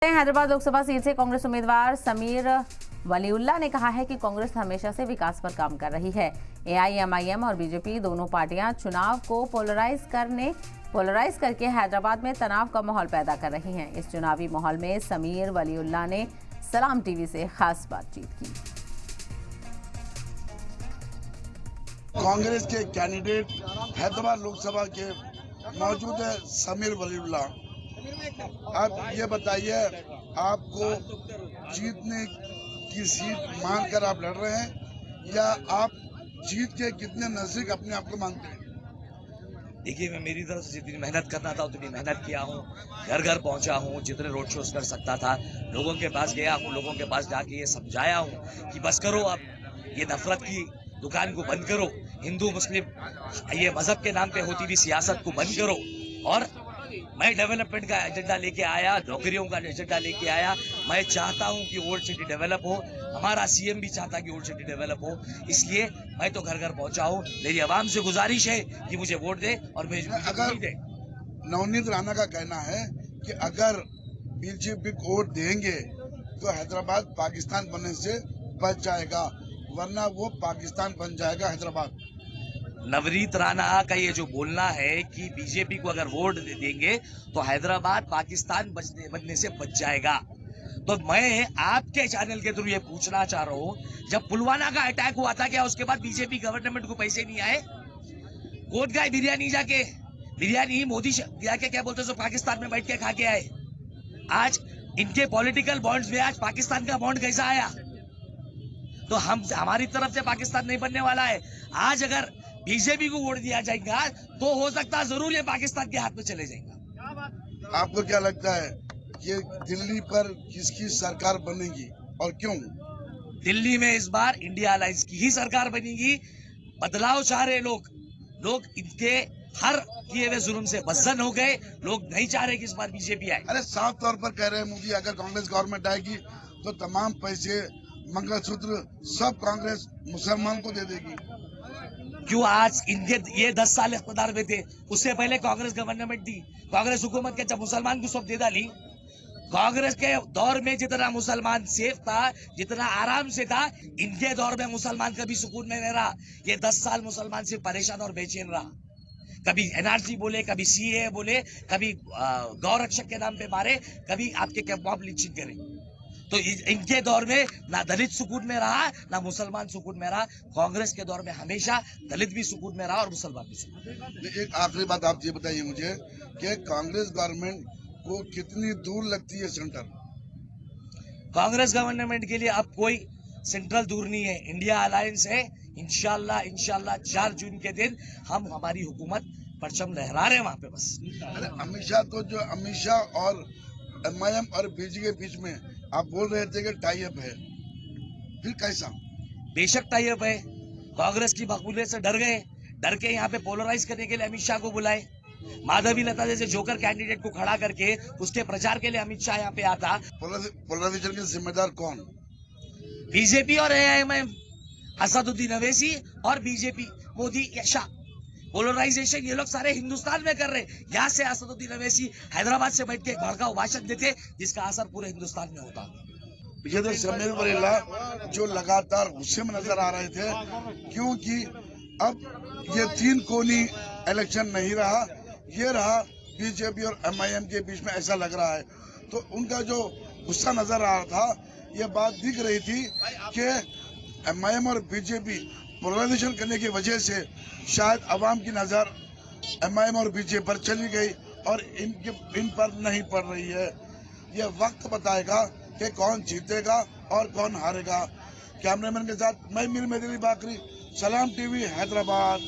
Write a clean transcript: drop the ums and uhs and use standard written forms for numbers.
Hyderabad Lok Sabha seat से कांग्रेस उम्मीदवार समीर वलीउल्लाह ने कहा है कि कांग्रेस हमेशा से विकास पर काम कर रही है। एआईएमआईएम और बीजेपी दोनों पार्टियां चुनाव को पोलराइज करके हैदराबाद में तनाव का माहौल पैदा कर रही हैं। इस चुनावी माहौल में समीर वलीउल्लाह ने सलाम टीवी से खास बातचीत की। कांग्रेस के कैंडिडेट हैदराबाद लोकसभा के मौजूद है समीर वलीउल्लाह। आप ये बताइए, आपको जीतने की सीट मानकर आप लड़ रहे हैं या आप जीत के कितने नजदीक अपने आप को मानते हैं? देखिए, मैं मेरी तरफ से जितनी मेहनत करना था उतनी मेहनत किया हूँ, घर घर पहुंचा हूँ, जितने रोड शोज कर सकता था लोगों के पास गया हूँ, लोगों के पास जाके ये समझाया हूँ कि बस करो, अब ये नफरत की दुकान को बंद करो, हिंदू मुस्लिम ये मजहब के नाम पे होती हुई सियासत को बंद करो। और मैं डेवलपमेंट का एजेंडा लेके आया, नौकरियों का एजेंडा लेके आया। मैं चाहता हूं कि ओल्ड सिटी डेवलप हो, हमारा सीएम भी चाहता है कि ओल्ड सिटी डेवलप हो, इसलिए मैं तो घर घर पहुंचा हूं। मेरी आवाम से गुजारिश है कि मुझे वोट दे और अगर दे। नवनीत राणा का कहना है कि अगर बीजेपी को वोट देंगे तो हैदराबाद पाकिस्तान बनने से बच जाएगा, वरना वो पाकिस्तान बन जाएगा हैदराबाद। नवनीत राणा का ये जो बोलना है कि बीजेपी को अगर वोट देंगे तो हैदराबाद पाकिस्तान बनने से बच जाएगा, तो मैं आपके चैनल के थ्रू ये पूछना चाह रहा हूँ, जब पुलवामा का अटैक हुआ था क्या उसके बाद बीजेपी गवर्नमेंट को पैसे नहीं आए? गोद गाय बिरयानी मोदी जाके क्या बोलते सो पाकिस्तान में बैठ के खा के आए। आज इनके पॉलिटिकल बॉन्ड्स में आज पाकिस्तान का बॉन्ड कैसा आया? तो हमारी तरफ से पाकिस्तान नहीं बनने वाला है। आज अगर बीजेपी को वोट दिया जाएगा तो हो सकता है जरूर ये पाकिस्तान के हाथ में चले जाएगा। आपको क्या लगता है ये दिल्ली पर किसकी सरकार बनेगी और क्यों? दिल्ली में इस बार इंडिया अलायंस की ही सरकार बनेगी। बदलाव चाह रहे लोग इनके हर किए हुए जुल्म से बदजन हो गए। लोग नहीं चाह रहे कि इस बार बीजेपी आए। अरे साफ तौर पर कह रहे हैं मोदी, अगर कांग्रेस गवर्नमेंट आएगी तो तमाम पैसे, मंगलसूत्र सब कांग्रेस मुसलमान को दे देगी। क्यों? आज इनके ये 10 साल इख्तियार में थे, उससे पहले कांग्रेस गवर्नमेंट थी, कांग्रेस हुकूमत के जब मुसलमान को सब दे डाली। कांग्रेस के दौर में जितना मुसलमान सेफ था, जितना आराम से था, इनके दौर में मुसलमान कभी सुकून में नहीं रहा। ये 10 साल मुसलमान सिर्फ परेशान और बेचैन रहा। कभी एनआरसी बोले, कभी सीए बोले, कभी गौ रक्षक के नाम पे मारे, कभी आपके मॉब लिंचिंग करे। तो इनके दौर में ना दलित सुकून में रहा, ना मुसलमान सुकून में रहा। कांग्रेस के दौर में हमेशा दलित भी सुकून में रहा और मुसलमान भी सुकून में। एक आखिरी बात आप ये बताइए मुझे कि कांग्रेस गवर्नमेंट को कितनी दूर लगती है सेंटर? कांग्रेस गवर्नमेंट के लिए अब कोई सेंट्रल दूर नहीं है, इंडिया अलायंस है। इंशाल्लाह 4 जून के दिन हम हमारी हुकूमत परचम लहरा रहे हैं वहां पे बस। अरे अमित शाह और एमआईएम और बीजेपी के बीच में आप बोल रहे थे कि टाई अप है, फिर कैसा? बेशक टाई अप है। कांग्रेस की मकबूलियत से डर के यहाँ पे पोलराइज करने के लिए अमित शाह को बुलाए। माधवी लता जैसे जोकर कैंडिडेट को खड़ा करके उसके प्रचार के लिए अमित शाह यहाँ पे आता। पोलराइजेशन के जिम्मेदार कौन? बीजेपी और एआईएमआईएम, असदुद्दीन अवैसी और बीजेपी, मोदी या शाह। पोलराइजेशन ये लोग सारे हिंदुस्तान में कर रहे हैं। यहाँ से असदुद्दीन अवैसी हैदराबाद से बैठ के भड़काऊ भाषण देते जिसका असर पूरे हिंदुस्तान में होता। ये तो समीर वलीउल्लाह जो लगातार गुस्से में नजर आ रहे थे, क्योंकि अब ये 3 कोनी इलेक्शन नहीं रहा, ये रहा बीजेपी और एमआईएम के बीच में, ऐसा लग रहा है। तो उनका जो गुस्सा नजर आ रहा था, ये बात दिख रही थी कि एमआईएम और बीजेपी पोलराइजेशन करने की वजह से शायद अवाम की नज़र एमआईएम और बीजेपी पर चली गई और इन पर नहीं पड़ रही है। ये वक्त बताएगा कि कौन जीतेगा और कौन हारेगा। कैमरामैन के साथ मैं मीर मेदिनी बाकरी, सलाम टीवी, हैदराबाद।